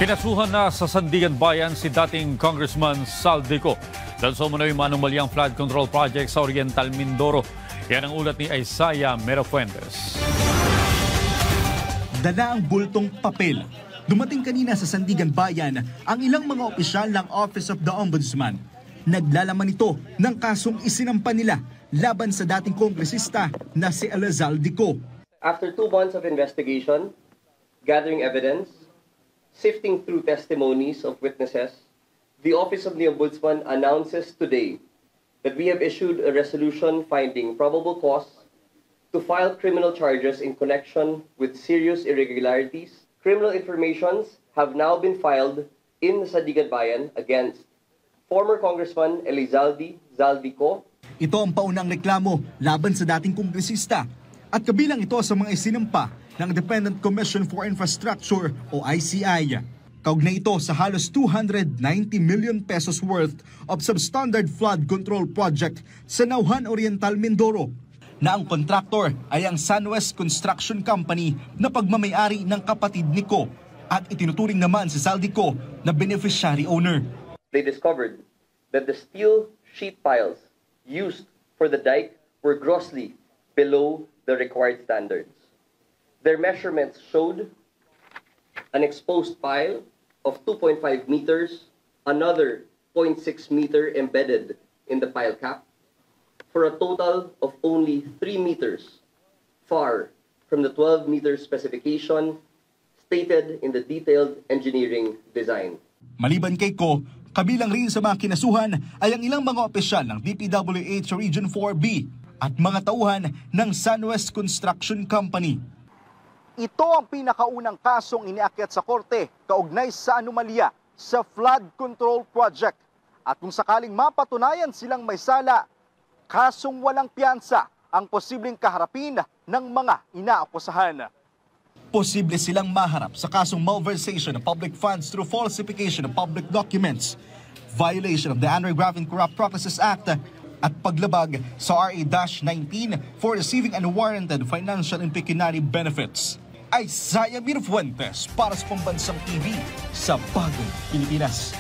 Kinasuhan na sa Sandigan Bayan si dating Congressman Saldico dahil sa umano'y manumalyang flood control project sa Oriental Mindoro. Yan ang ulat ni Isaiah Merafuentes. Dala ang bultong papel. Dumating kanina sa Sandigan Bayan ang ilang mga opisyal ng Office of the Ombudsman. Naglalaman ito ng kasong isinampa nila laban sa dating kongresista na si Elizal Dico. After 2 months of investigation, gathering evidence, sifting through testimonies of witnesses, the Office of the Ombudsman announces today that we have issued a resolution finding probable cause to file criminal charges in connection with serious irregularities. Criminal informations have now been filed in Sandigan Bayan against former Congressman Elizalde Zaldico. Ito ang paunang reklamo laban sa dating kongresista at kabilang ito sa mga isinampa ng Independent Commission for Infrastructure o ICI. Kaugnay ito sa halos 290 million pesos worth of substandard flood control project sa Nauhan Oriental Mindoro na ang kontraktor ay ang Sunwest Construction Company na pagmamayari ng kapatid ni Ko at itinuturing naman si Saldico na beneficiary owner. They discovered that the steel sheet piles used for the dike were grossly below the required standards. Their measurements showed an exposed pile of 2.5 meters, another 0.6 meter embedded in the pile cap, for a total of only 3 meters, far from the 12-meter specification stated in the detailed engineering design. Maliban kay Ko, kabilang rin sa mga kinasuhan ay ang ilang mga opisyal ng DPWH Region 4B at mga tauhan ng Sunwest Construction Company. Ito ang pinakaunang kasong iniakyat sa korte kaugnay sa anomalya sa flood control project. At kung sakaling mapatunayan silang may sala, kasong walang piyansa ang posibleng kaharapin ng mga inaakusahan. Posible silang maharap sa kasong malversation of public funds through falsification of public documents, violation of the Anti-Graft and Corrupt Practices Act, at paglabag sa RA-19 for receiving unwarranted financial and pecuniary benefits. Isaiah Merafuentes para sa Pambansang TV sa Bagong Pilipinas.